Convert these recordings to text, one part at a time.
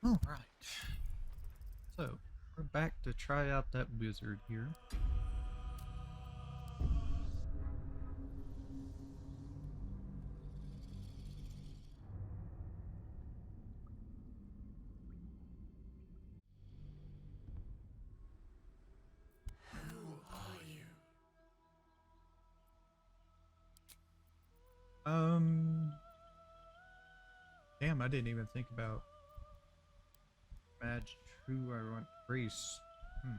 All right. So we're back to try out that wizard here. Who are you? Um, Damn, I didn't even think about Mage True. I want Priest. Hmm.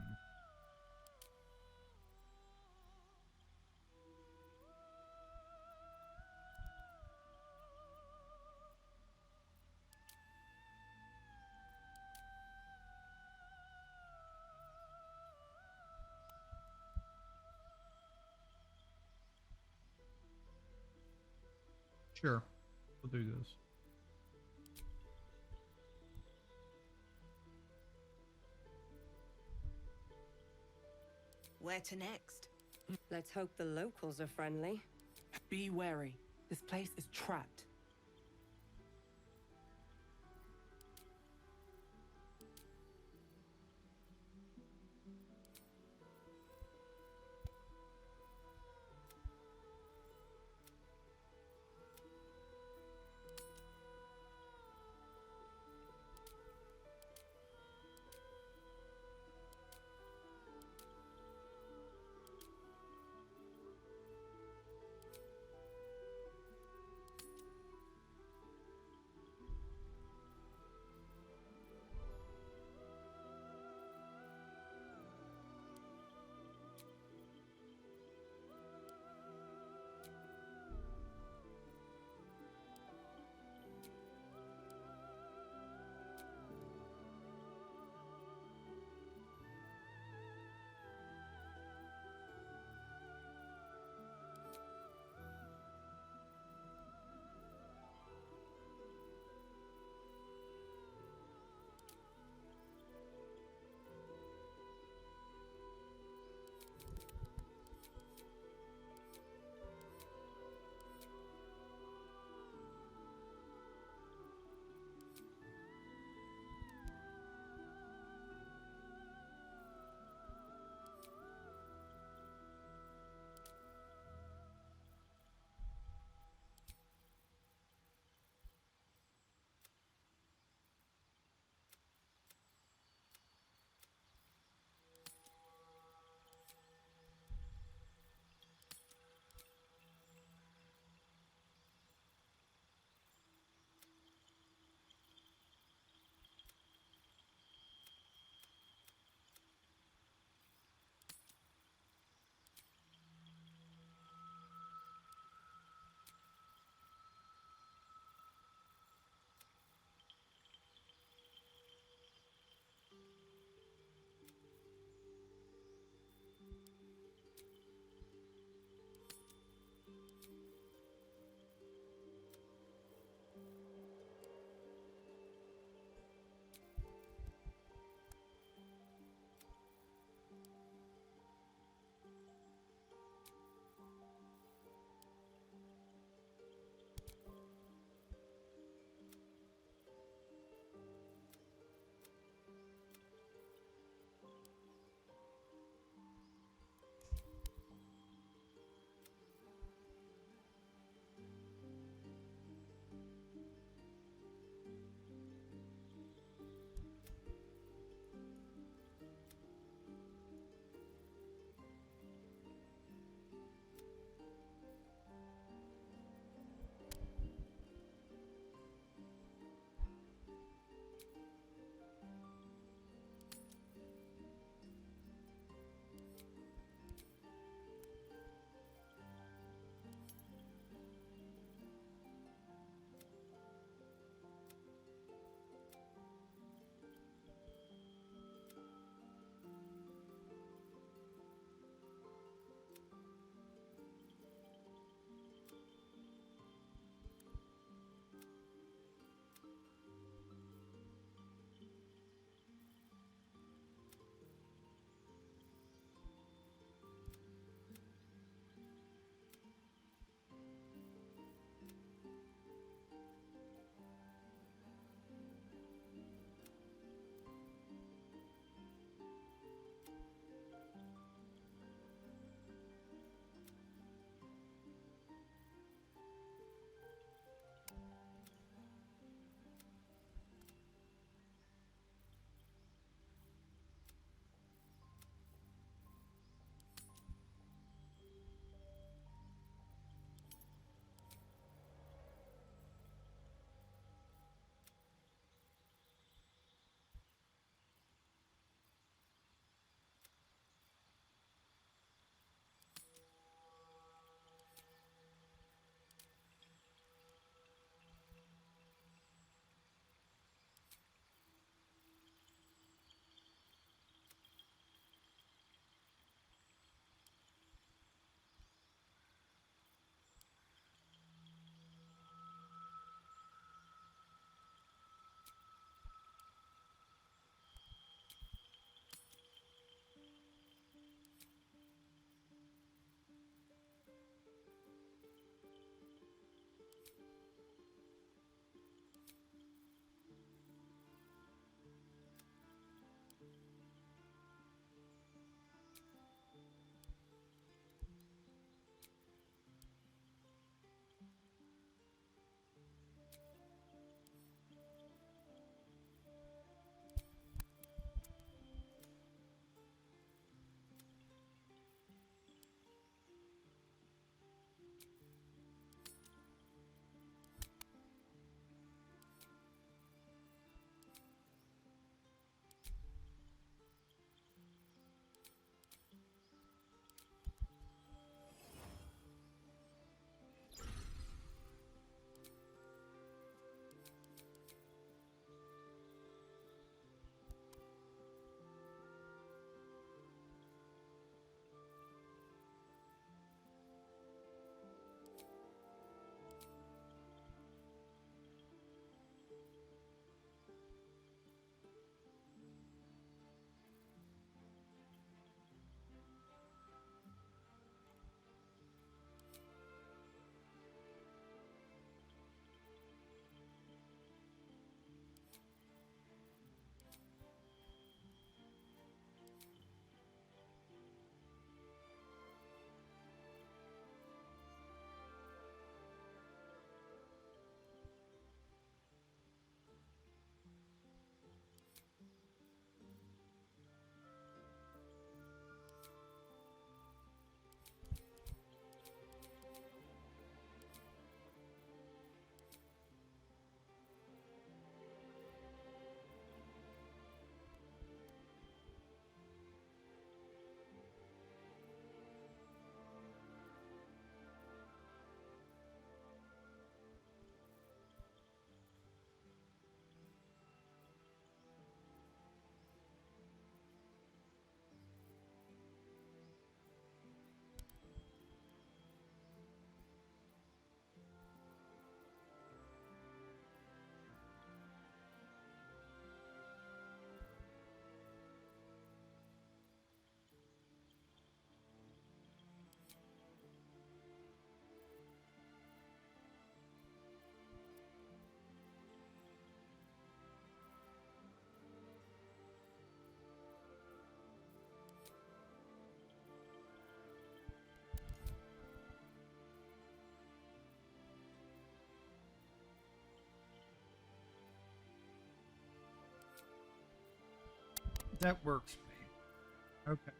Sure, we'll do this. Where to next? Let's hope the locals are friendly. Be wary. This place is trapped. That works for me. Okay.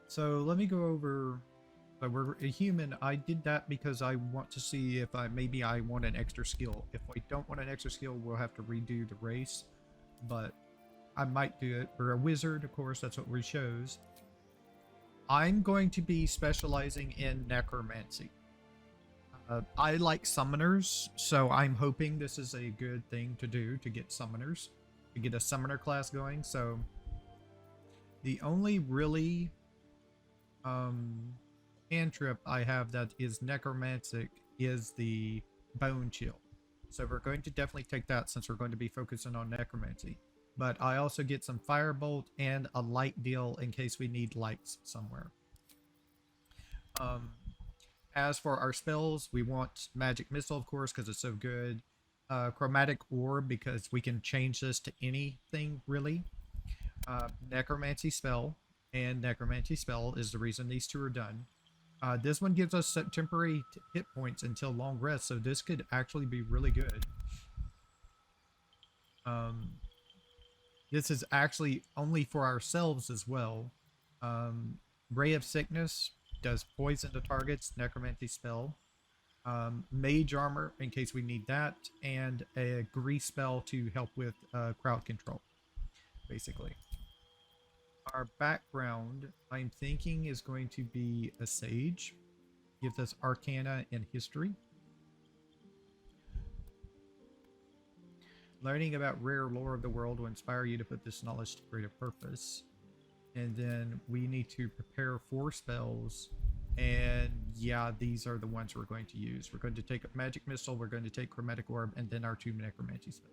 So let me go over. So we're a human. I did that because I want to see if maybe I want an extra skill. If we don't want an extra skill, we'll have to redo the race. But I might do it. We're a wizard, of course. That's what we chose. I'm going to be specializing in necromancy. I like summoners, so I'm hoping this is a good thing to do to get summoners, to get a summoner class going. So the only really cantrip I have that is necromantic is the bone chill. So we're going to definitely take that since we're going to be focusing on necromancy. But I also get some firebolt and a light deal in case we need lights somewhere. As for our spells, we want magic missile, of course, because it's so good. Chromatic orb, because we can change this to anything really. Necromancy spell, and necromancy spell is the reason these two are done. This one gives us temporary hit points until long rest, so this could actually be really good. This is actually only for ourselves as well. Ray of Sickness does poison to targets, necromancy spell. Mage armor in case we need that, and a grease spell to help with crowd control, basically. Our background, I'm thinking, is going to be a sage. Gives us arcana and history. Learning about rare lore of the world will inspire you to put this knowledge to greater purpose. And then we need to prepare 4 spells. And yeah, these are the ones we're going to use. We're going to take a magic missile, we're going to take chromatic orb, and then our 2 necromancy spells.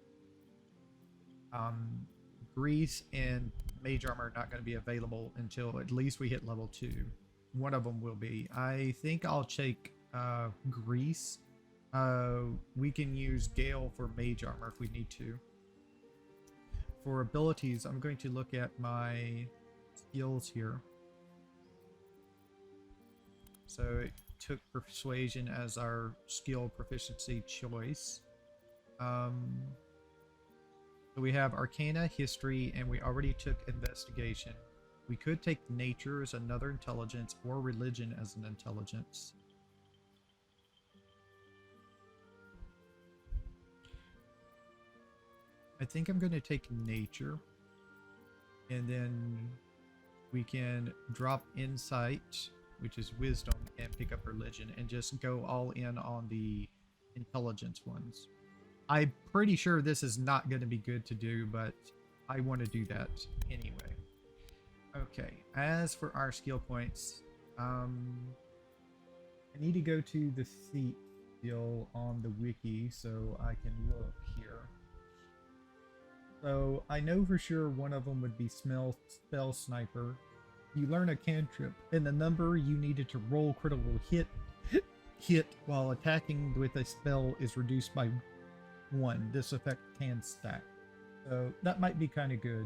Grease and mage armor are not going to be available until at least we hit level 2. One of them will be. I think I'll take grease. We can use Gale for mage armor if we need to. For abilities, I'm going to look at my skills here. So it took persuasion as our skill proficiency choice. So we have arcana, history, and we already took investigation. We could take nature as another intelligence or religion as an intelligence. I think I'm going to take nature, and then we can drop insight, which is wisdom, and pick up religion, and just go all in on the intelligence ones. I'm pretty sure this is not going to be good to do, but I want to do that anyway. Okay, as for our skill points, I need to go to the feat skill on the wiki so I can look here. So I know for sure one of them would be Spell Sniper. You learn a cantrip, and the number you needed to roll critical hit while attacking with a spell is reduced by 1. This effect can stack. So that might be kind of good.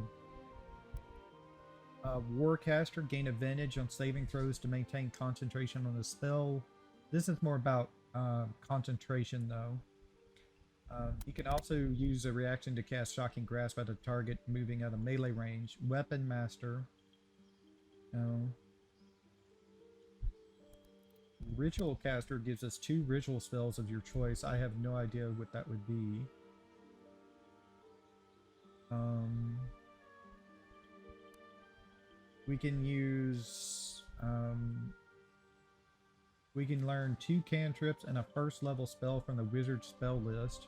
Warcaster, gain advantage on saving throws to maintain concentration on a spell. This is more about concentration though. You can also use a reaction to cast Shocking Grasp at a target moving out of melee range. Weapon Master. No. Ritual Caster gives us 2 ritual spells of your choice. I have no idea what that would be. We can use... we can learn 2 cantrips and a first level spell from the wizard spell list.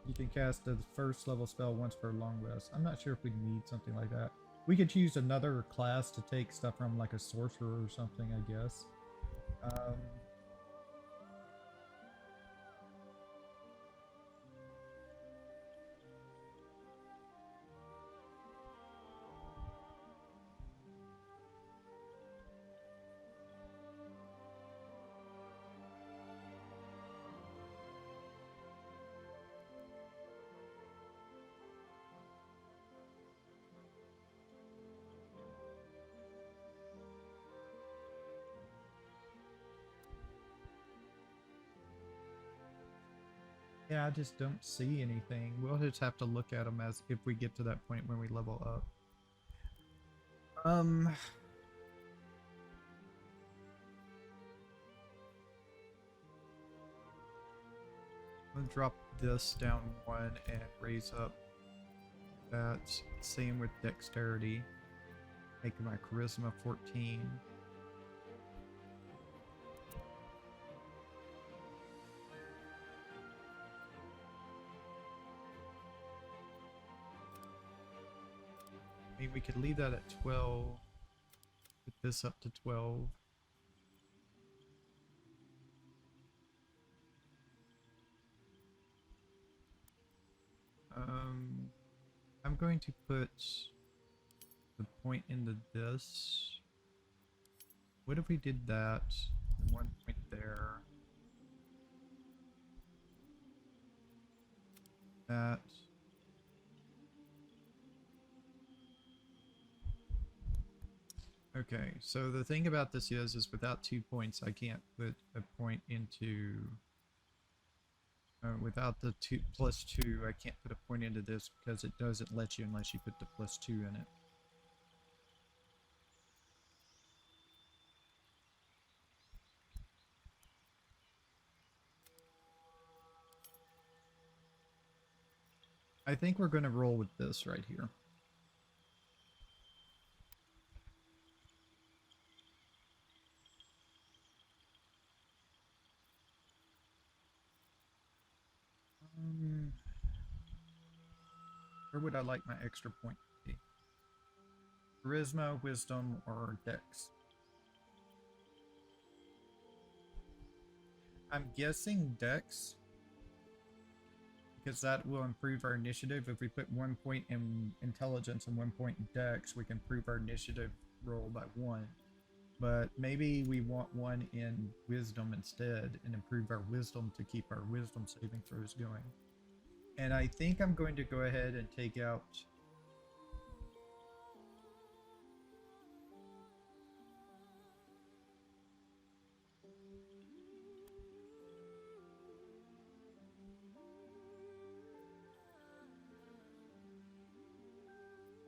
You can cast the first level spell once per long rest. I'm not sure if we need something like that. We could choose another class to take stuff from, like a sorcerer or something, I guess. Yeah, I just don't see anything. We'll just have to look at them as if we get to that point when we level up. Um, I'm gonna drop this down 1 and raise up that. Same with dexterity. Making my charisma 14. I mean, we could leave that at 12. Put this up to 12. I'm going to put the point into this. What if we did that? 1 point there. That. Okay, so the thing about this is without 2 points, I can't put a point into... without the +2, I can't put a point into this because it doesn't let you unless you put the +2 in it. I think we're going to roll with this right here. Where would I like my extra point to be? Charisma, wisdom, or dex? I'm guessing dex, because that will improve our initiative. If we put 1 point in intelligence and 1 point in dex, we can improve our initiative roll by 1. But maybe we want 1 in wisdom instead and improve our wisdom to keep our wisdom saving throws going. And I think I'm going to go ahead and take out...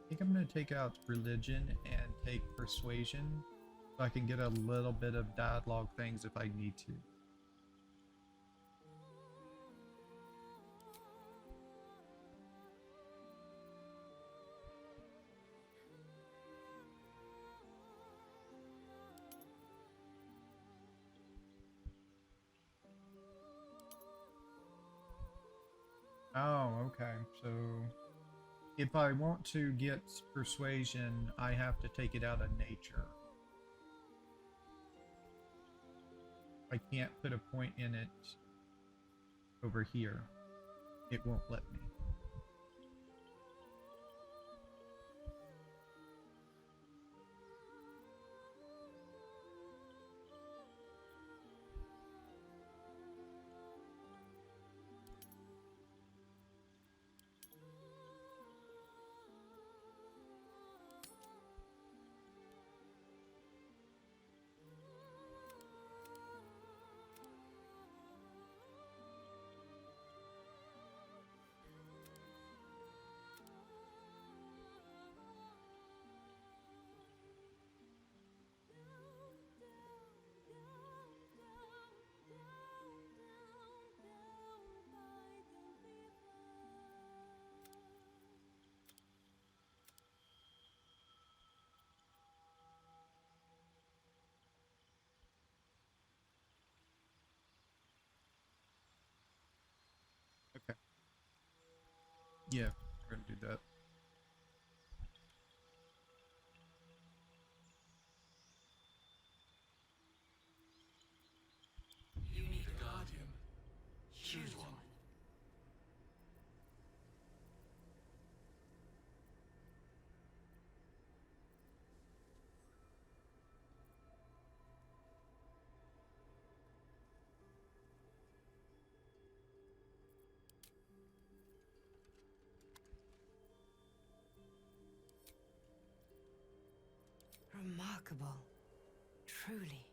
I think I'm going to take out religion and take persuasion so I can get a little bit of dialogue things if I need to. Oh, okay. So if I want to get persuasion, I have to take it out of nature. I can't put a point in it over here. It won't let me. Okay. Yeah, we're gonna do that. You need a guardian. Choose one. Remarkable. Truly.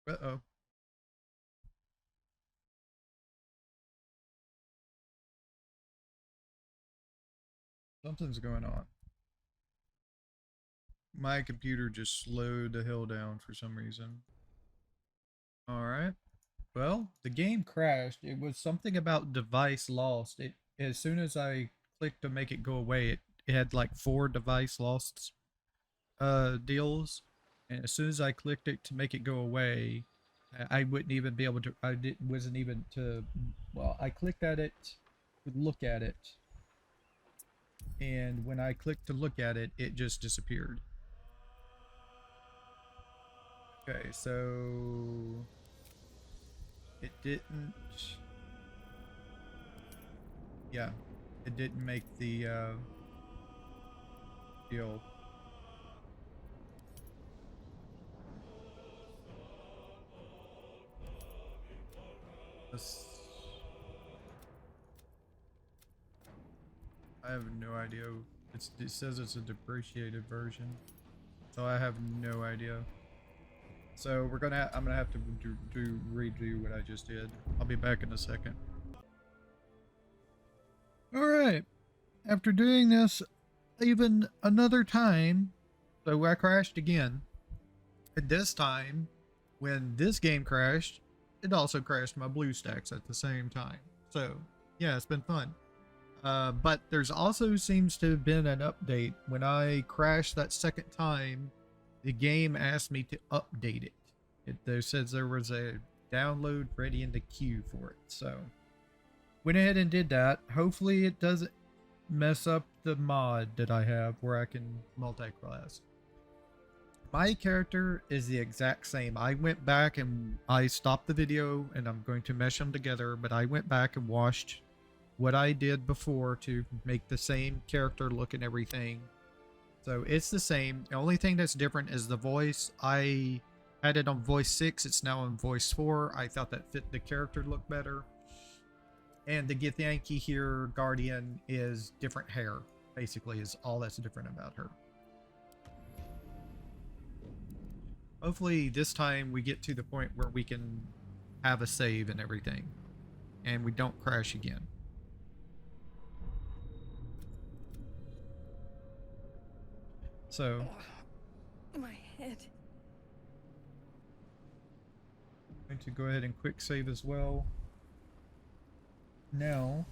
Uh-oh. Something's going on. My computer just slowed the hell down for some reason. Alright. Well, the game crashed. It was something about device lost. It as soon as I clicked to make it go away, it had like 4 device lost deals. And as soon as I clicked it to make it go away, I wouldn't even be able to wasn't even to well, I clicked at it to look at it. And when I clicked to look at it, it just disappeared. Okay, so it didn't. Yeah, it didn't make the deal. This, I have no idea. It says it's a depreciated version, so I have no idea. So I'm gonna have to redo what I just did. I'll be back in a second. All right. After doing this even another time, so I crashed again. And this time, when this game crashed, it also crashed my BlueStacks at the same time. So yeah, it's been fun. But there's also seems to have been an update. When I crashed that second time, the game asked me to update it. There says there was a download ready in the queue for it. So went ahead and did that. Hopefully it doesn't mess up the mod that I have where I can multi-class. My character is the exact same. I went back and I stopped the video and I'm going to mesh them together, but I went back and watched what I did before to make the same character look and everything. So it's the same. The only thing that's different is the voice. I had it on voice 6. It's now on voice 4. I thought that fit the character look better. And the Githyanki here, Guardian, is different hair. Basically is all that's different about her. Hopefully this time we get to the point where we can have a save and everything. And we don't crash again. So, My head. I'm going to go ahead and quick save as well. Now,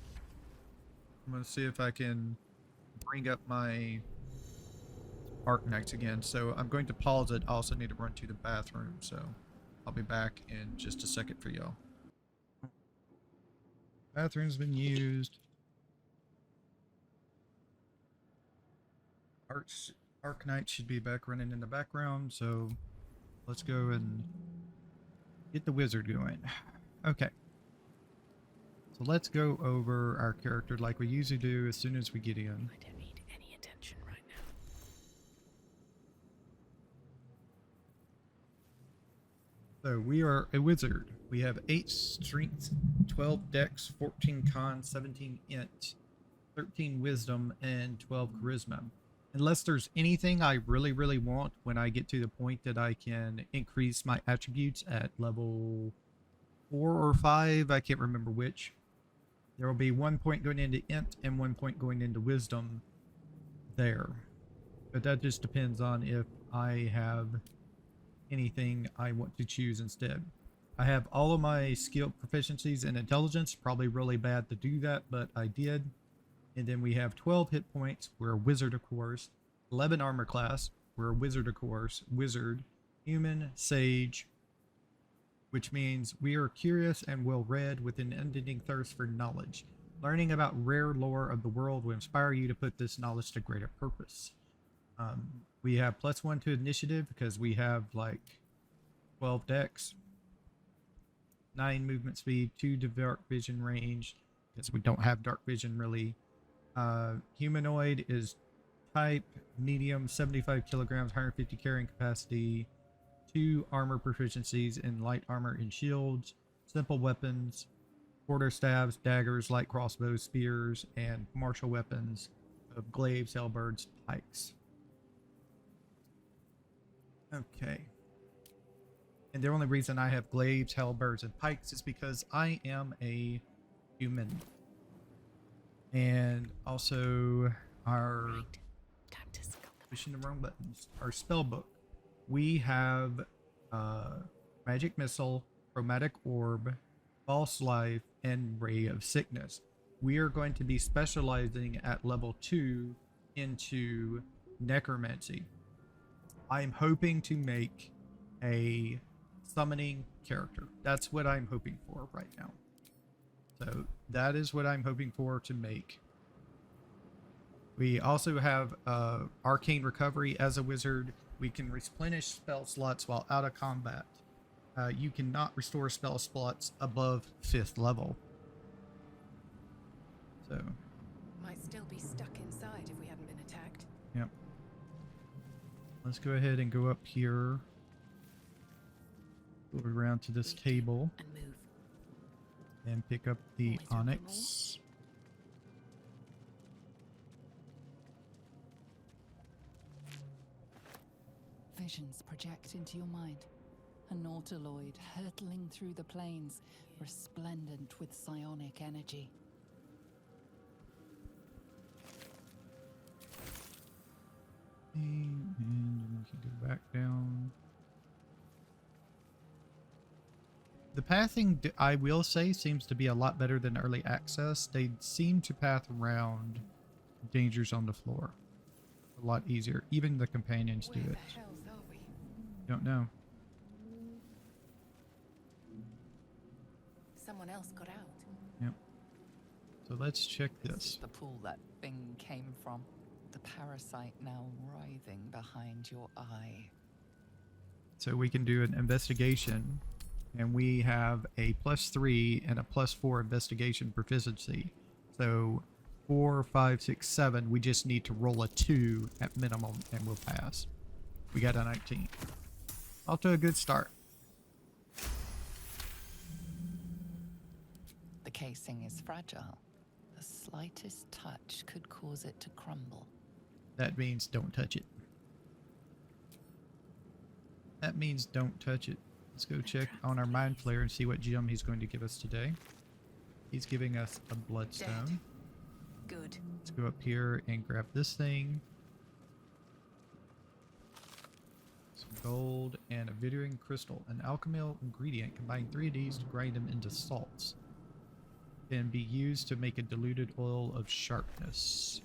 I'm going to see if I can bring up my Arknights again. So I'm going to pause it. I also need to run to the bathroom. So I'll be back in just a second for y'all. Bathroom's been used. Arknight should be back running in the background. So let's go and get the wizard going. Okay. So let's go over our character like we usually do as soon as we get in. I don't need any attention right now. So we are a wizard. We have 8 strength, 12 dex, 14 con, 17 int, 13 wisdom, and 12 charisma. Unless there's anything I really, really want when I get to the point that I can increase my attributes at level 4 or 5, I can't remember which. There will be 1 point going into int and 1 point going into wisdom there. But that just depends on if I have anything I want to choose instead. I have all of my skill proficiencies in intelligence. Probably really bad to do that, but I did. And then we have 12 hit points. We're a wizard, of course. 11 armor class. We're a wizard, of course. Wizard, human, sage, which means we are curious and well-read with an unending thirst for knowledge. Learning about rare lore of the world will inspire you to put this knowledge to greater purpose. We have +1 to initiative because we have like 12 dex, 9 movement speed, 2 to dark vision range because we don't have dark vision really. Humanoid is type medium, 75 kilograms, 150 carrying capacity, 2 armor proficiencies in light armor and shields, simple weapons, quarterstaves, daggers, light crossbows, spears, and martial weapons of glaives, halberds, pikes. Okay. And the only reason I have glaives, halberds, and pikes is because I am a human. And also our Right. Time to scull them. pushing the wrong buttons. Our spell book. We have magic missile, chromatic orb, false life, and ray of sickness. We are going to be specializing at level 2 into necromancy. I'm hoping to make a summoning character. That's what I'm hoping for right now. So that is what I'm hoping for to make. We also have arcane recovery as a wizard. We can replenish spell slots while out of combat. You cannot restore spell slots above 5th level. So, Might still be stuck inside if we haven't been attacked. yep. Let's go ahead and go up here. Go around to this table And move. and pick up the Always room for onyx. Visions project into your mind. A nautiloid hurtling through the plains, resplendent with psionic energy. And we can go back down. The pathing, I will say, seems to be a lot better than early access. They seem to path around dangers on the floor a lot easier. Even the companions do Where it. the hells are we? Don't know. Someone else got out. Yep. So let's check This this. is the pool that thing came from. The parasite now writhing behind your eye. So we can do an investigation, and we have a +3 and a +4 investigation proficiency. So 4, 5, 6, 7. We just need to roll a 2 at minimum, and we'll pass. We got a 19. Off to a good start. The casing is fragile. The slightest touch could cause it to crumble. That means don't touch it. That means don't touch it. Let's go check on our mind flayer and see what gem he's going to give us today. He's giving us a bloodstone. Good. Let's go up here and grab this thing. Some gold and a vittering crystal. An alchemical ingredient. Combine 3 of these to grind them into salts. Can be used to make a diluted oil of sharpness.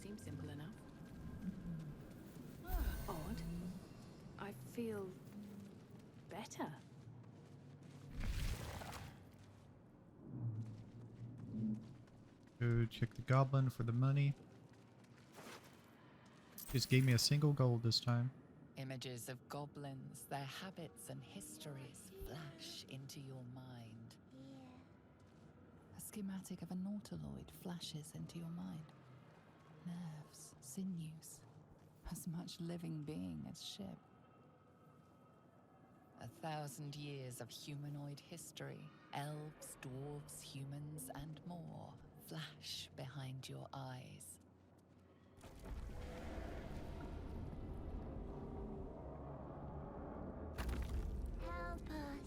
Seems simple enough. Odd. I feel better. Go check the goblin for the money. Just gave me a single gold this time. Images of goblins, their habits and histories flash into your mind. A schematic of a nautiloid flashes into your mind. Nerves, sinews, as much living being as ship. 1,000 years of humanoid history, elves, dwarves, humans, and more flash behind your eyes. Help us.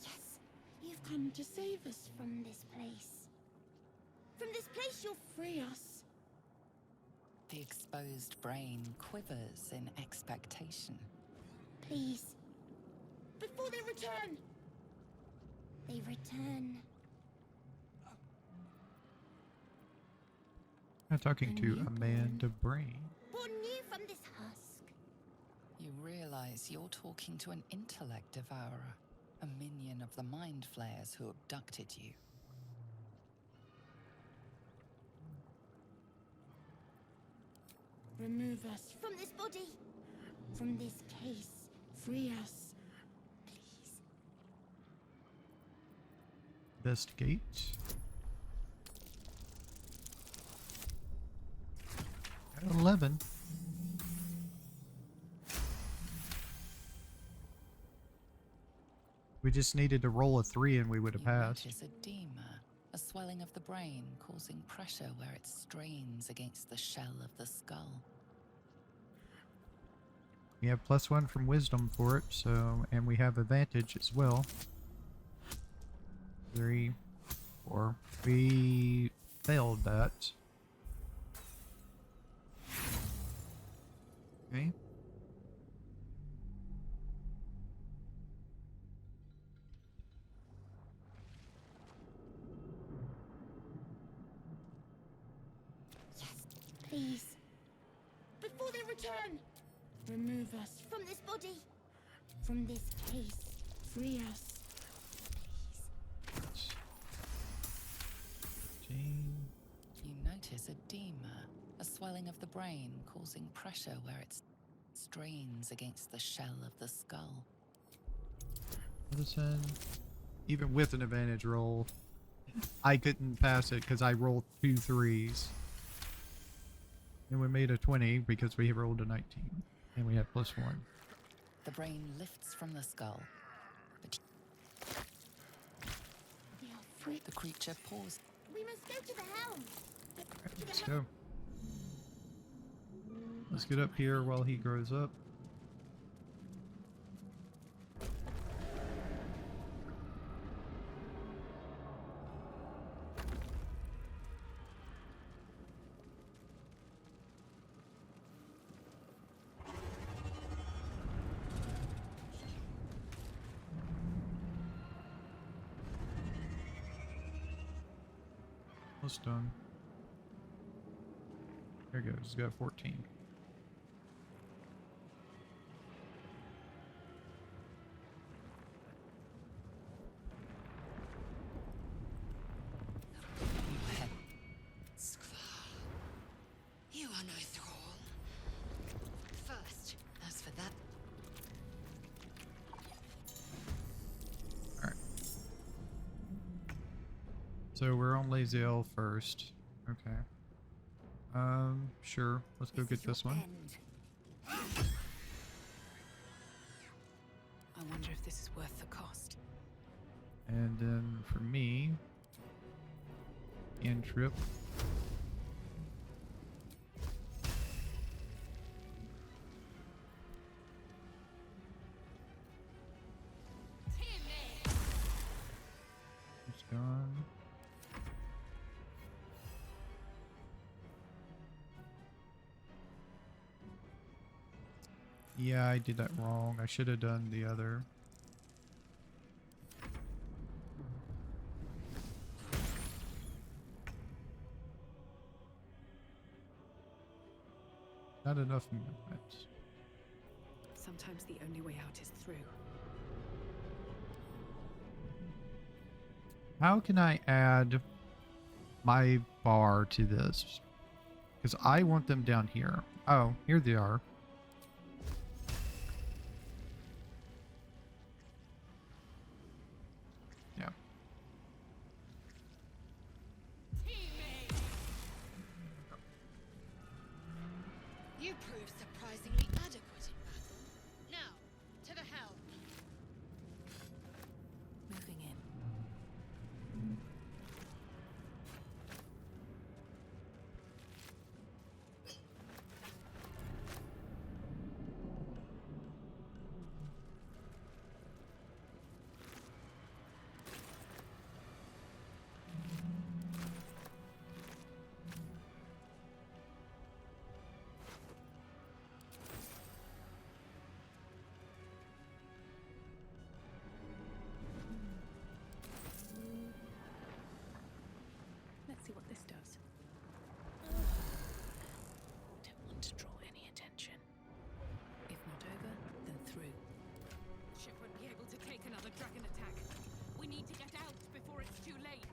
Yes, you've come to save us from this place. From this place, you'll free us. The exposed brain quivers in expectation. Please. Before they return. They return. I'm talking to newborn. Amanda Brain. Born new from this husk. You realize you're talking to an intellect devourer, a minion of the mind flayers who abducted you. Remove us from this body. From this case. Free us. Please. Investigate. Got 11. We just needed to roll a 3 and we would have You passed. notice edema, a swelling of the brain causing pressure where it strains against the shell of the skull. We have +1 from wisdom for it, so, and we have advantage as well. 3, 4. We failed that. Okay. Yes, please. Before they return, remove us from this body, from this case. Free us, please. 13. You notice edema, a swelling of the brain causing pressure where it strains against the shell of the skull. Medicine. Even with an advantage roll, I couldn't pass it because I rolled 2 3s. And we made a 20 because we rolled a 19. And we had +1. The brain lifts from the skull, but We are free. the creature pauses. We must go to the helm. Let's go. Let's get up here while he grows up. Almost done. There it goes. It's got 14. You are no thrall. First, as for that, Alright. So we're on Lazy Elf first. Okay. Sure. Let's go get this one. I wonder if this is worth the cost. And then for me, cantrip. It's gone. Yeah, I did that wrong. I should have done the other. Not enough movement. Sometimes the only way out is through. How can I add my bar to this? Because I want them down here. Oh, here they are. Yeah. you prove surprisingly adequate in battle. Now, to the helm. Moving in. Let's see what this does. Don't want to draw any attention. If not over, then through. Ship won't be able to take another dragon attack. We need to get out before it's too late.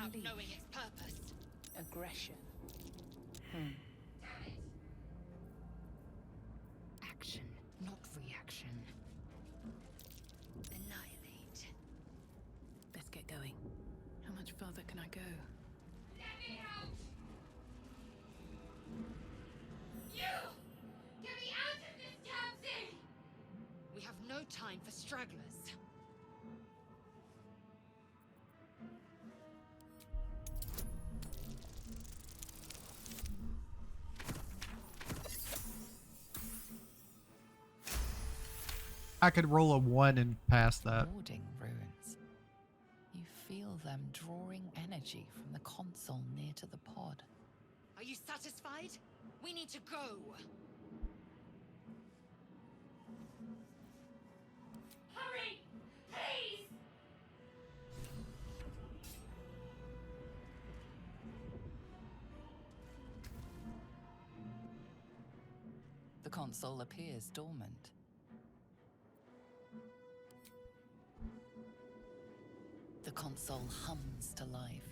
without Unleash. knowing its purpose. Aggression. Action, not reaction. Annihilate. Let's get going. How much further can I go? Let me out! You! Get me out of this damn thing! We have no time for stragglers. I could roll a 1 and pass that. Warding ruins. You feel them drawing energy from the console near to the pod. Are you satisfied? We need to go. Hurry! Please! The console appears dormant. The console hums to life.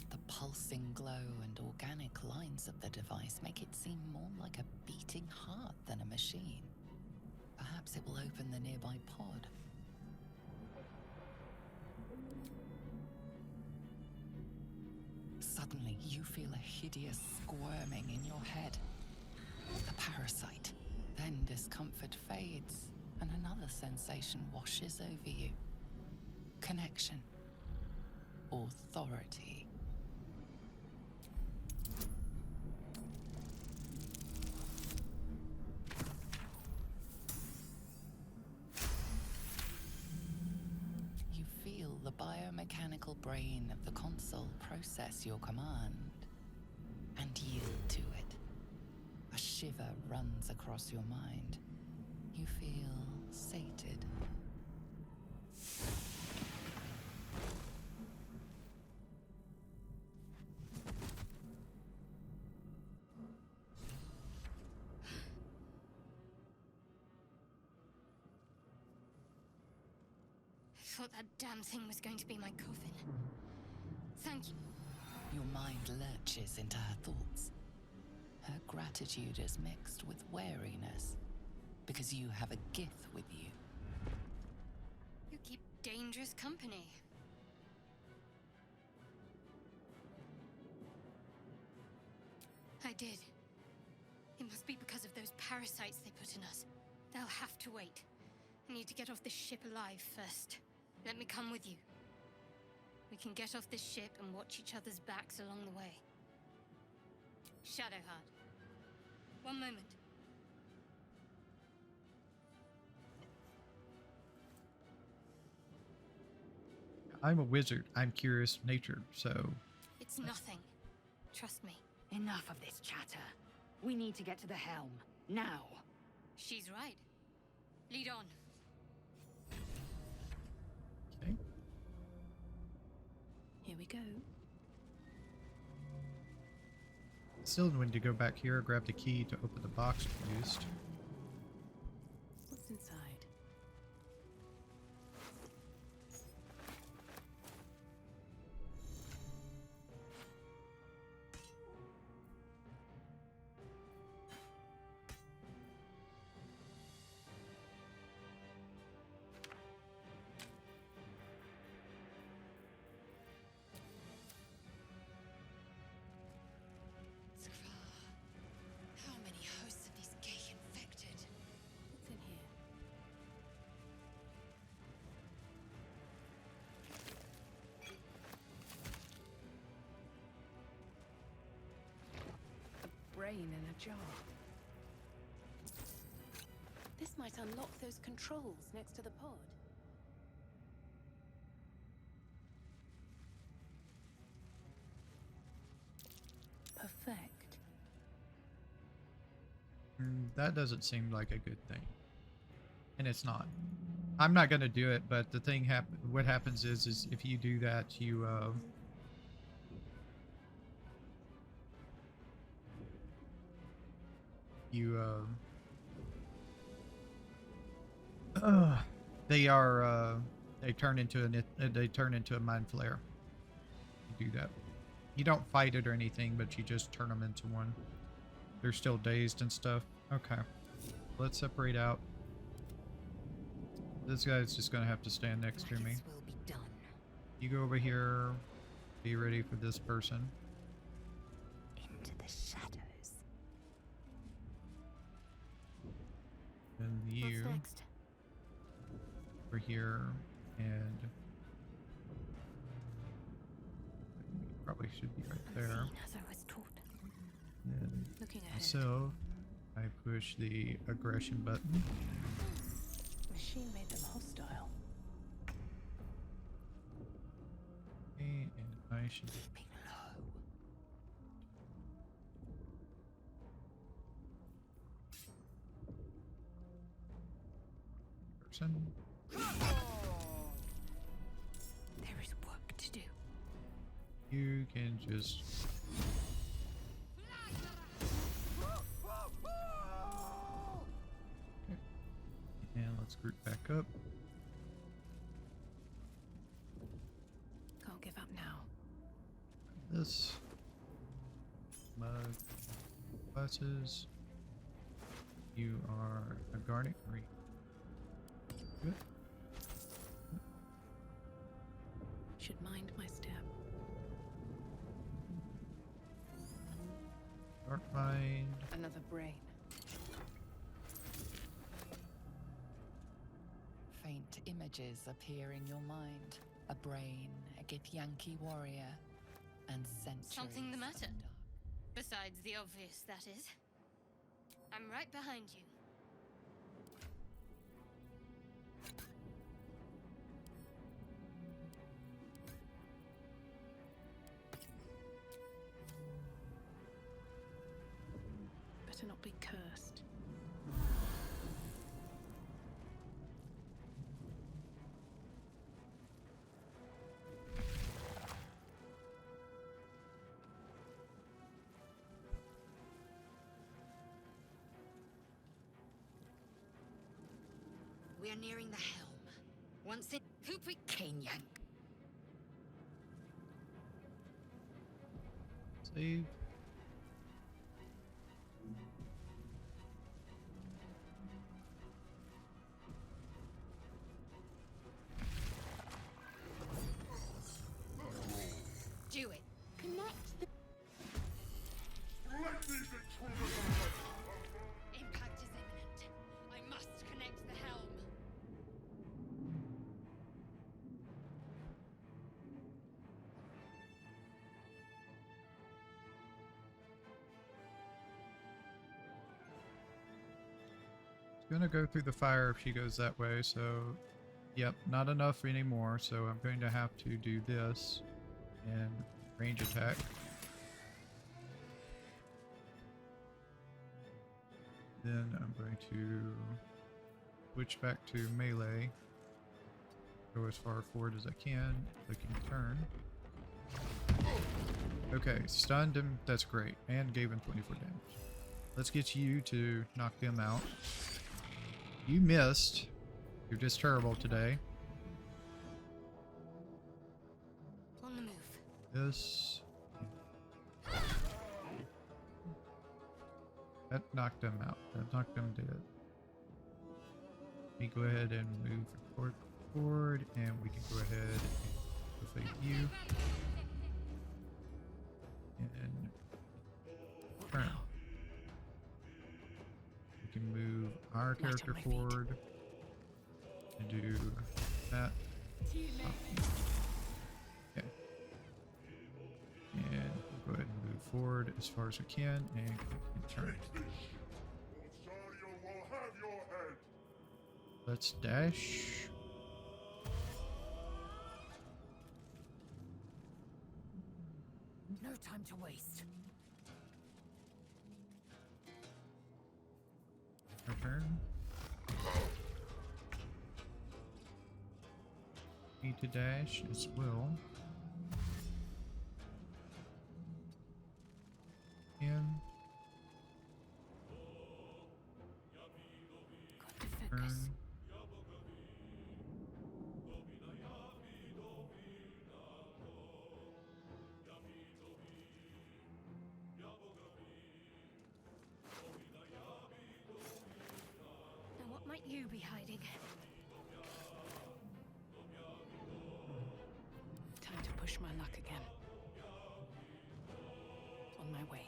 The pulsing glow and organic lines of the device make it seem more like a beating heart than a machine. Perhaps it will open the nearby pod. Suddenly, you feel a hideous squirming in your head. A parasite. Then discomfort fades, and another sensation washes over you. Connection. Authority. You feel the biomechanical brain of the console process your command and yield to it. A shiver runs across your mind. You feel sated. I thought that damn thing was going to be my coffin. Thank you. Your mind lurches into her thoughts. Her gratitude is mixed with wariness, because you have a Gith with you. You keep dangerous company. I did. It must be because of those parasites they put in us. They'll have to wait. I need to get off this ship alive first. Let me come with you. We can get off this ship and watch each other's backs along the way. Shadowheart. One moment. I'm a wizard. I'm curious natured, so It's nothing. Trust me. Enough of this chatter. We need to get to the helm. Now. She's right. Lead on. okay. Here we go. Still need to go back here, grab the key to open the box we used. What's inside? How many hosts of these gay infected? What's in here? A brain in a jar. This might unlock those controls next to the pod. Perfect. That doesn't seem like a good thing. And it's not. I'm not gonna do it, but the thing what happens is if you do that, you you they turn into a mind flare. You do that. You don't fight it or anything, but you just turn them into one. They're still dazed and stuff. Okay, let's separate out. This guy's just gonna have to stand next to me. This will be done. You go over here. Be ready for this person. Into the shadows. And you What's next? over here, and probably should be right there. Unseen as I was taught. And Looking ahead. myself, I push the aggression button. Machine made them hostile. Okay, and I should Keeping low. person. There is work to do. You can just okay. And let's group back up. Can't give up now. This mug classes. You are a garnet green. Good. Should mind my step. Dark mind. Another brain. Faint images appear in your mind. A brain, a Githyanki warrior, and centuries. Something the matter? of dark. Besides the obvious, that is. I'm right behind you. Better not be cursed. We are nearing the helm. Once in Hoopy Kanyan. Save. Do it. Impact is imminent. I must connect the helm. It's gonna go through the fire if she goes that way, so yep, not enough anymore, so I'm going to have to do this and range attack. Then I'm going to switch back to melee. Go as far forward as I can. Clicking turn. Okay, stunned him. That's great. And gave him 24 damage. Let's get you to knock them out. You missed. You're just terrible today. On the move. This. That knocked them out. That knocked them dead. Let me go ahead and move forward, and we can go ahead and defeat you. And turn. We can move our character forward and do that. Okay. And we'll go ahead and move forward as far as we can and turn. Let's dash. No time to waste. Our turn. Need to dash as well. And push my luck again. On my way.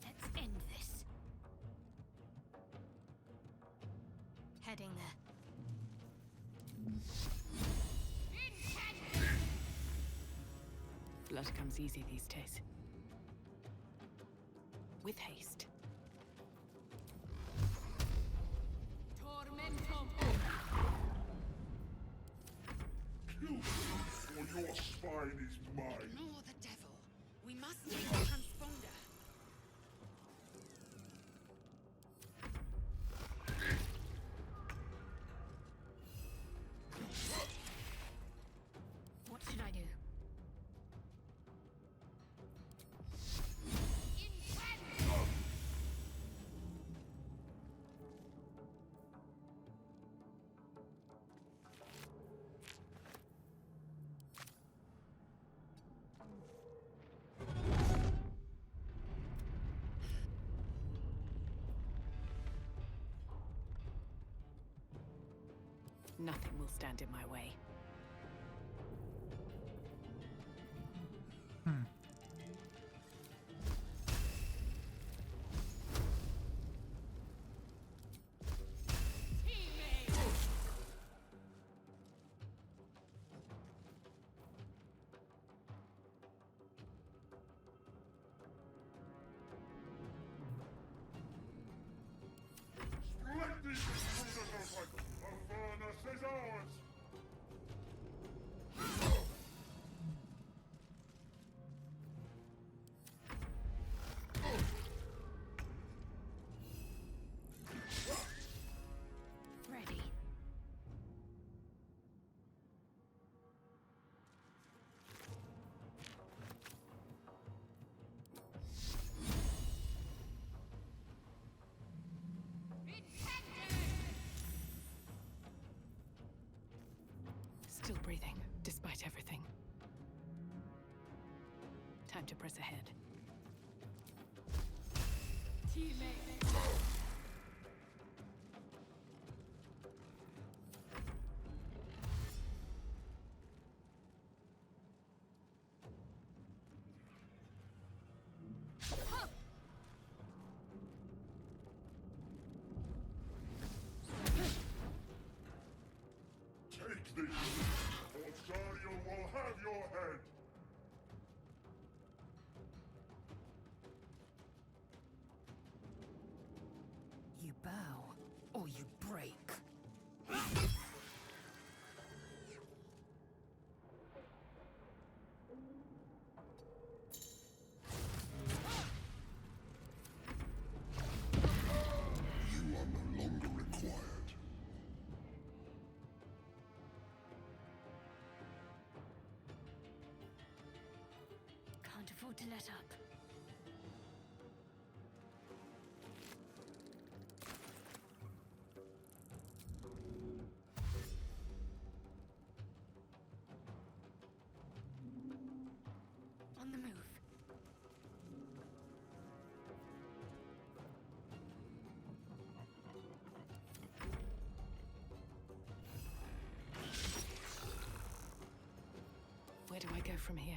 Let's end this. Heading there. Blood comes easy these days. With haste. Tormentum. Kill him, or your spine is mine. Ignore the devil. We must take the transponder. What should I do? Nothing will stand in my way. Strike these intruders open! The furnace is ours! Ready. Still breathing, despite everything. Time to press ahead. Take this, or Zariel will have your head! You bow, or you break. You are no longer required. Can't afford to let up. On the move. Where do I go from here?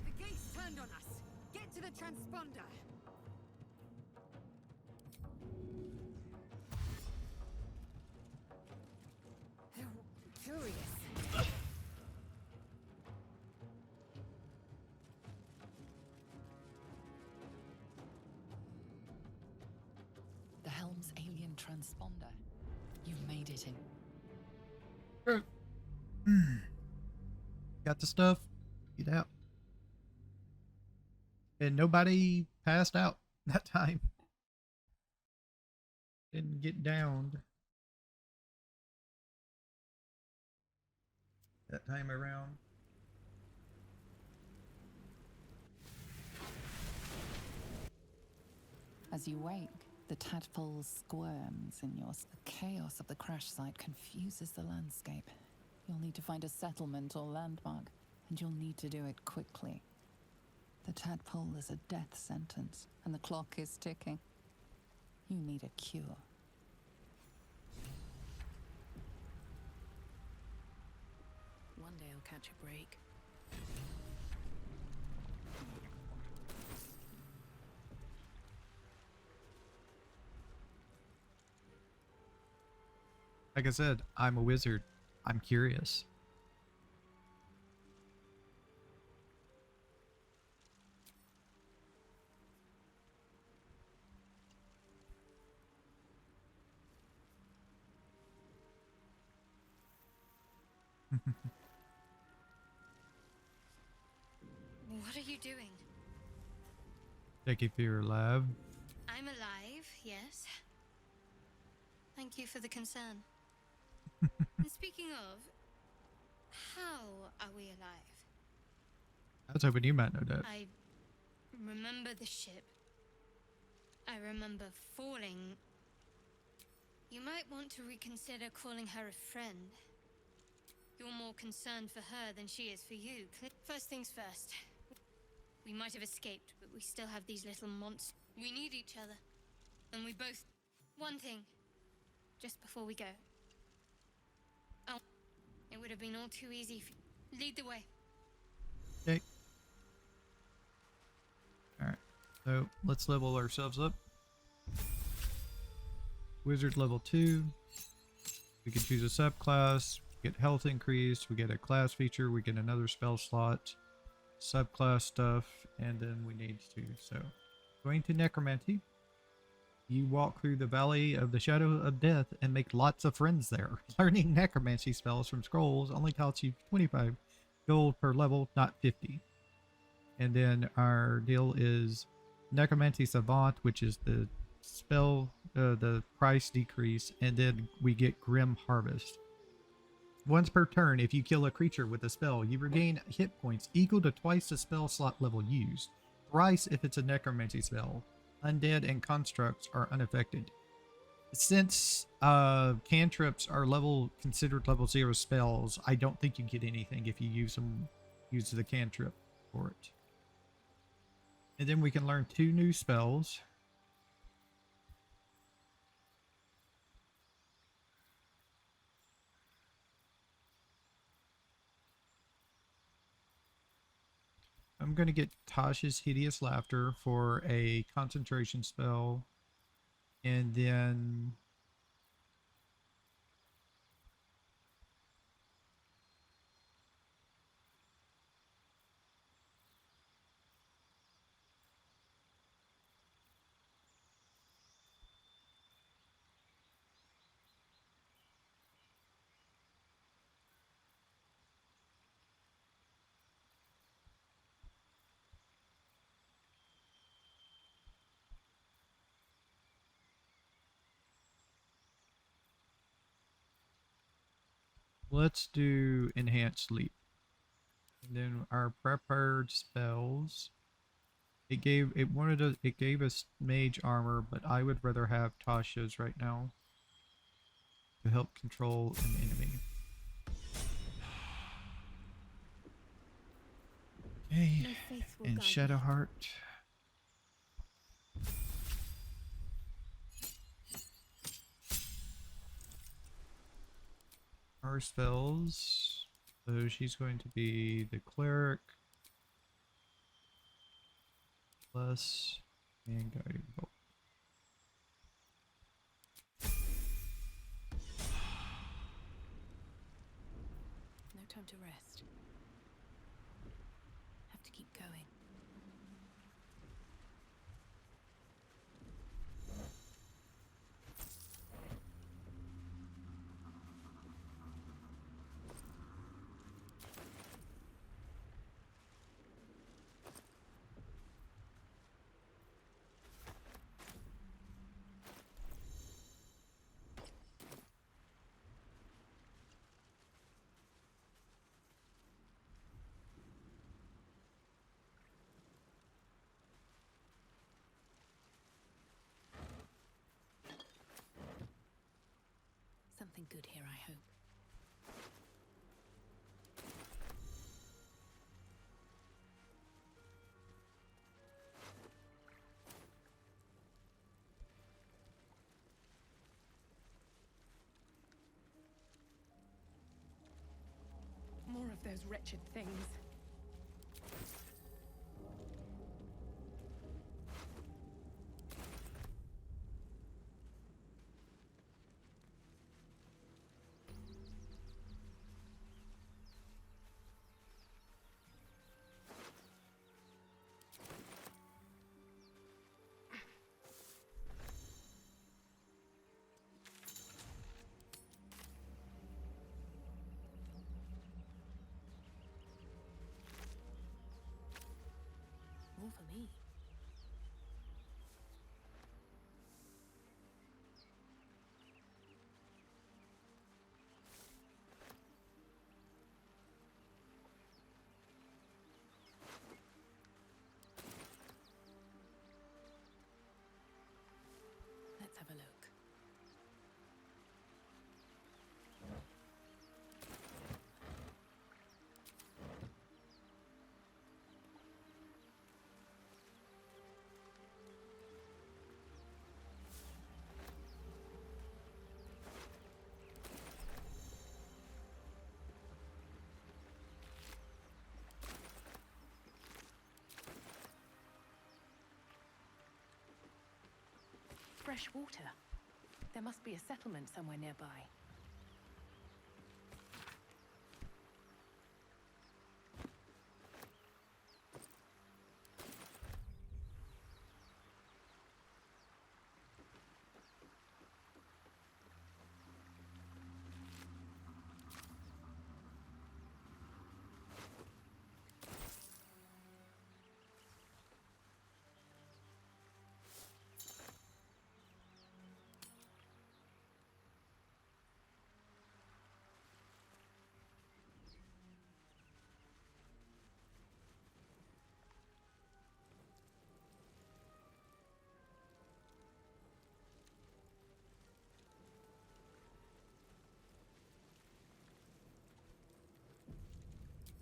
The gate's turned on us. Get to the transponder. furious. The helm's alien transponder. You've made it in. Got the stuff. Get out. And nobody passed out that time. Didn't get downed that time around. As you wake, the tadpole squirms in the chaos of the crash site confuses the landscape. You'll need to find a settlement or landmark, and you'll need to do it quickly. The tadpole is a death sentence, and the clock is ticking. You need a cure. One day I'll catch a break. Like I said, I'm a wizard. I'm curious. What are you doing? Check if you're alive. I'm alive, yes. Thank you for the concern. And speaking of, how are we alive? I was hoping you might know that. I remember the ship. I remember falling. You might want to reconsider calling her a friend. You're more concerned for her than she is for you. First things first. We might have escaped, but we still have these little monsters. We need each other. And we both... One thing. Just before we go. Oh, it would have been all too easy if you... Lead the way. Okay. Alright. So, let's level ourselves up. Wizard level 2. We can choose a subclass. Get health increased. We get a class feature. We get another spell slot. Subclass stuff. And then we need to... So, going to Necromancy. You walk through the Valley of the Shadow of Death and make lots of friends there. Learning necromancy spells from scrolls only costs you 25 gold per level, not 50. And then our deal is Necromancy Savant, which is the spell, the price decrease, and then we get Grim Harvest. Once per turn, if you kill a creature with a spell, you regain hit points equal to twice the spell slot level used. Thrice if it's a necromancy spell. Undead and constructs are unaffected. Since cantrips are considered level 0 spells, I don't think you get anything if you use the cantrip for it. And then we can learn 2 new spells. I'm going to get Tasha's Hideous Laughter for a concentration spell. And then... let's do Enhanced Sleep. And then our prepared spells. It gave us mage armor, but I would rather have Tasha's right now to help control an enemy. Okay, and Shadowheart. Our spells. So she's going to be the Cleric. Plus and Guiding Bolt. time to rest. Have to keep going. Something good here, I hope. More of those wretched things. More for me. Let's have a look. Fresh water. There must be a settlement somewhere nearby.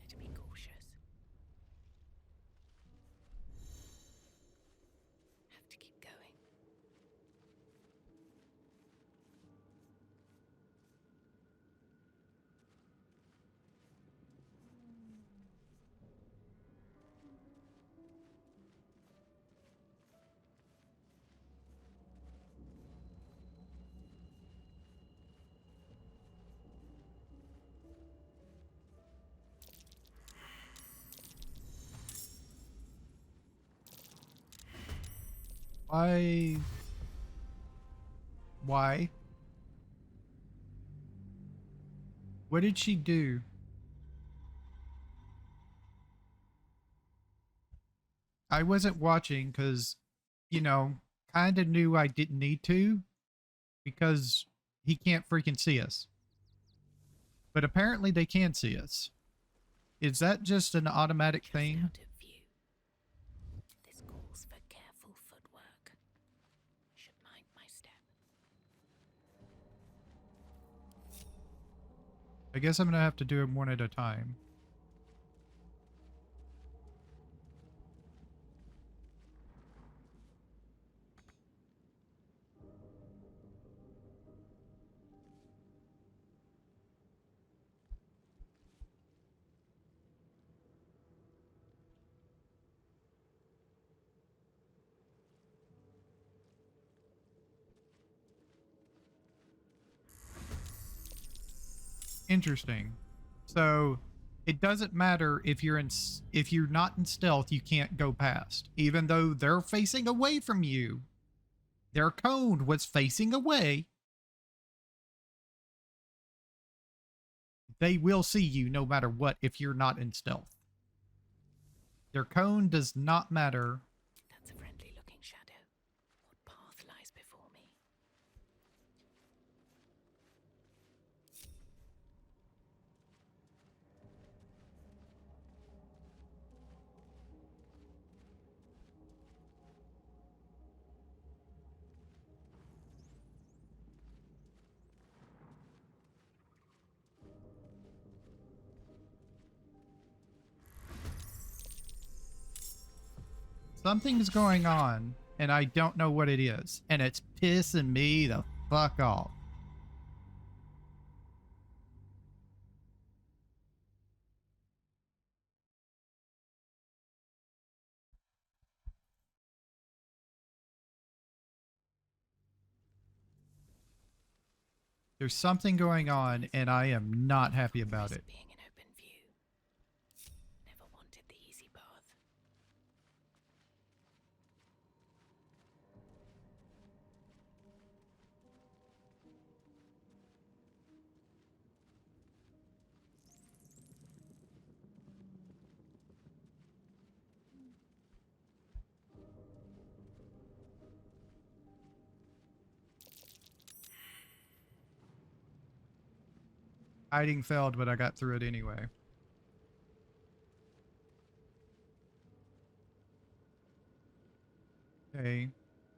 Better be cautious. Have to keep going. Why? Why? What did she do? I wasn't watching because, you know, kind of knew I didn't need to because he can't freaking see us. But apparently they can see us. Is that just an automatic Just thing? out of view. This calls for careful footwork. Should mind my step. I guess I'm gonna have to do them one at a time. Interesting. So it doesn't matter if you're if you're not in stealth, you can't go past. Even though they're facing away from you. Their cone was facing away. They will see you no matter what if you're not in stealth. Their cone does not matter. That's a friendly looking shadow. What path lies before me? Something's going on, and I don't know what it is. And it's pissing me the fuck off. There's something going on, and I am not happy about it. Being in open view. Never wanted the easy path. Hiding failed, but I got through it anyway. Okay.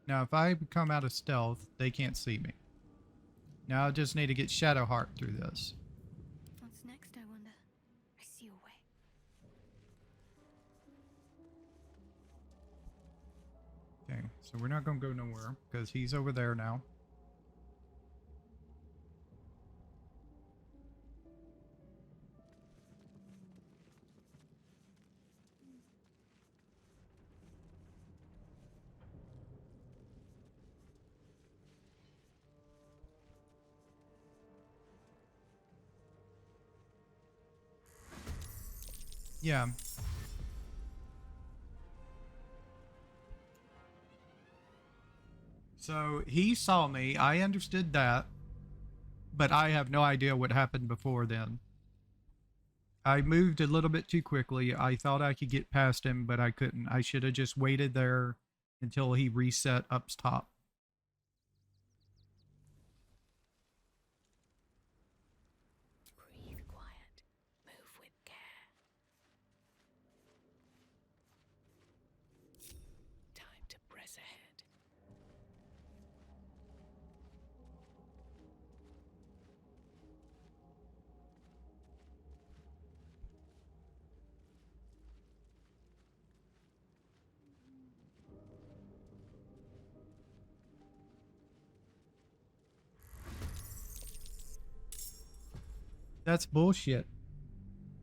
Now, if I come out of stealth, they can't see me. Now I just need to get Shadowheart through this. What's next, I wonder? I see a way. Okay, so we're not going to go nowhere because he's over there now. Yeah. So he saw me. I understood that. But I have no idea what happened before then. I moved a little bit too quickly. I thought I could get past him, but I couldn't. I should have just waited there until he reset up top. Breathe quiet. Move with care. Time to press ahead. That's bullshit.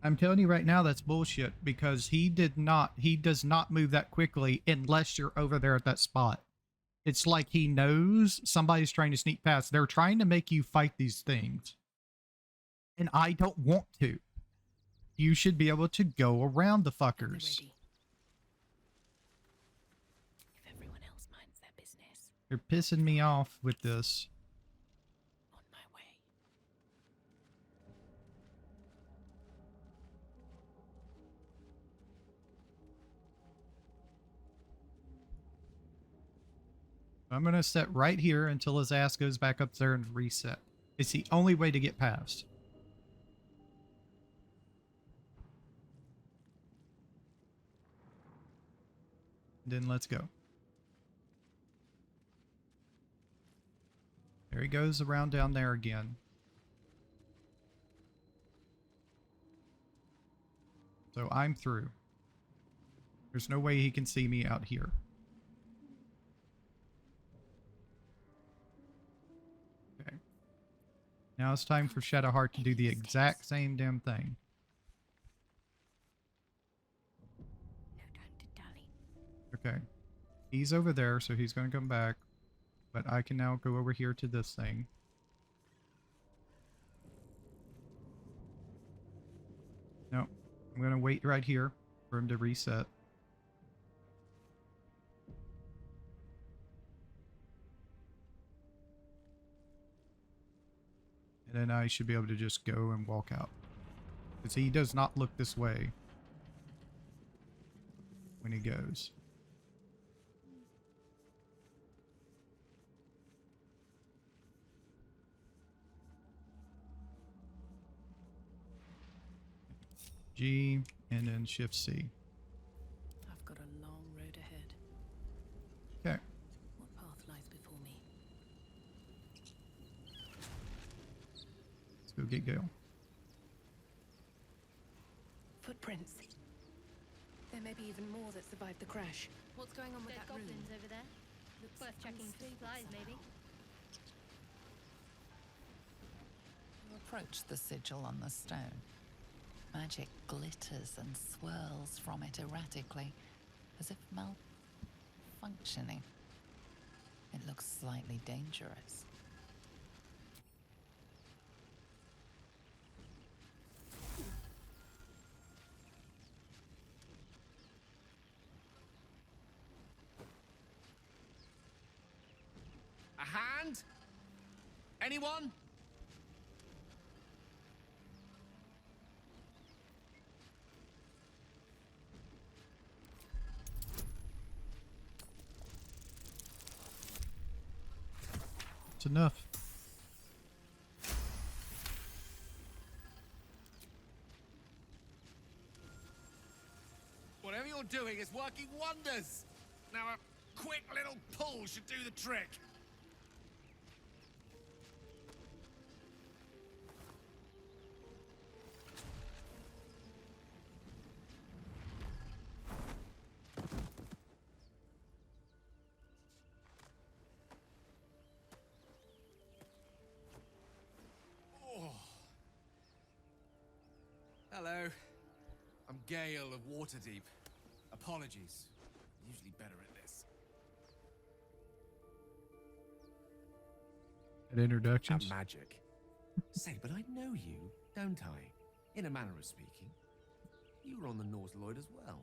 I'm telling you right now, that's bullshit because he does not move that quickly unless you're over there at that spot. It's like he knows somebody's trying to sneak past. They're trying to make you fight these things. And I don't want to. You should be able to go around the fuckers. Ready. If everyone else minds their business, They're pissing me off with this. on my way. I'm going to sit right here until his ass goes back up there and reset. It's the only way to get past. Then let's go. There he goes around down there again. So I'm through. There's no way he can see me out here. Okay. Now it's time for Shadowheart to do the exact same damn thing. No time to dally. Okay. He's over there, so he's going to come back. But I can now go over here to this thing. No, I'm gonna wait right here for him to reset. And then I should be able to just go and walk out. Because he does not look this way when he goes. G and then Shift C. I've got a long road ahead. Okay. What path lies before me? Let's go get Gale. Footprints. There may be even more that survived the crash. What's going on with There's that room? goblins over there. Looks Worth checking for unstable supplies, maybe. You approach the sigil on the stone. Magic glitters and swirls from it erratically, as if malfunctioning. It looks slightly dangerous. A hand? Anyone? It's enough. Whatever you're doing is working wonders. Now a quick little pull should do the trick. Hello. I'm Gale of Waterdeep. Apologies. Usually better at this. At introductions. At magic. Say, but I know you, don't I? In a manner of speaking. You were on the North Lloyd as well.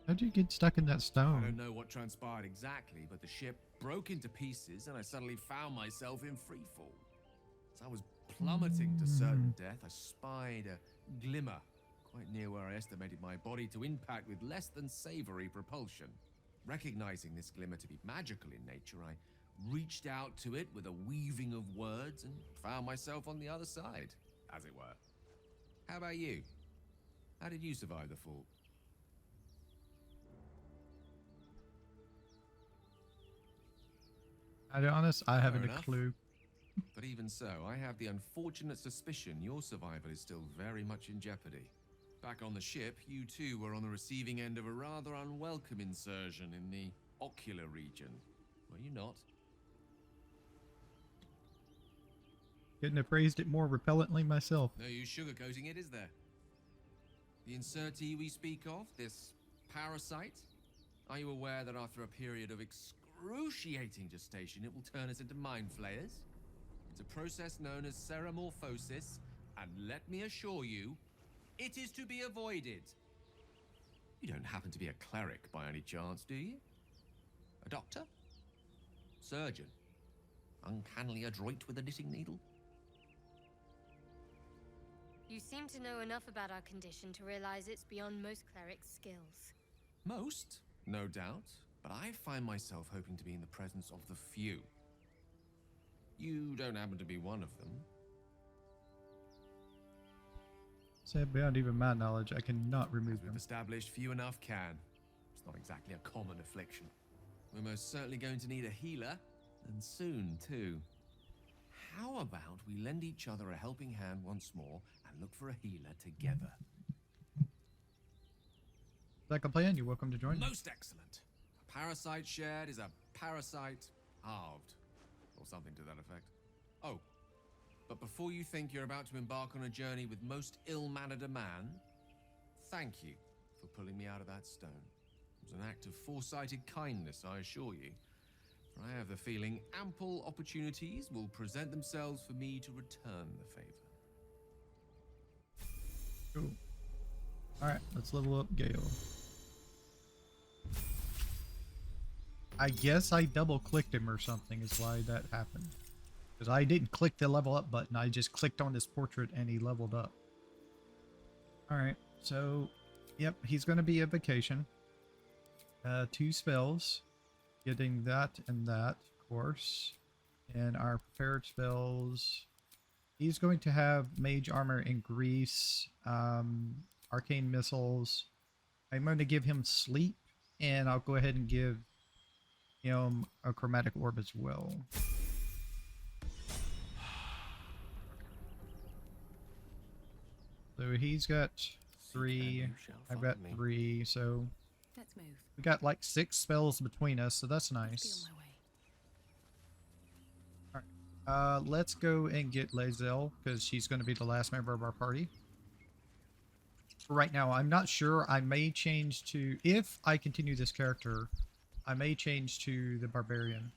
How'd you get stuck in that I stone? don't know what transpired exactly, but the ship broke into pieces and I suddenly found myself in freefall. As I was plummeting to certain death, I spied a glimmer quite near where I estimated my body to impact with less than savory propulsion. Recognizing this glimmer to be magical in nature, I reached out to it with a weaving of words and found myself on the other side, as it were. How about you? How did you survive the fall? I'll be honest, I haven't a enough. clue. But even so, I have the unfortunate suspicion your survival is still very much in jeopardy. Back on the ship, you too were on the receiving end of a rather unwelcome insertion in the ocular region. Were you not? Couldn't have phrased it more repellently myself. No use sugarcoating it, is there? The insertee we speak of, this parasite, are you aware that after a period of excruciating gestation, it will turn us into mind flayers? It's a process known as ceramorphosis, and let me assure you, it is to be avoided. You don't happen to be a cleric by any chance, do you? A doctor? Surgeon? Uncannily adroit with a knitting needle? You seem to know enough about our condition to realize it's beyond most clerics' skills. Most, no doubt, but I find myself hoping to be in the presence of the few. You don't happen to be one of them. Say beyond even my knowledge, I cannot remove As we've them. established, few enough can. It's not exactly a common affliction. We're most certainly going to need a healer, and soon too. How about we lend each other a helping hand once more and look for a healer together? Like a plan, you're welcome to join me. Most excellent. A parasite shared is a parasite halved. Or something to that effect. Oh, but before you think you're about to embark on a journey with most ill-mannered a man, thank you for pulling me out of that stone. It was an act of foresighted kindness, I assure you. For I have the feeling ample opportunities will present themselves for me to return the favor. Cool. Alright, let's level up Gale. I guess I double clicked him or something is why that happened. Because I didn't click the level up button, I just clicked on his portrait and he leveled up. Alright, so yep, he's gonna be a vacation. 2 spells. Getting that and that, of course. And our prepared spells. He's going to have Mage Armor and Grease, Arcane Missiles. I'm going to give him Sleep, and I'll go ahead and give him a Chromatic Orb as well. So he's got 3, I've got 3, so Let's move. we got like 6 spells between us, so that's Be nice. on my way. Let's go and get Lae'zel, because she's going to be the last member of our party. Right now, I'm not sure. I may change to, if I continue this character, I may change to the Barbarian.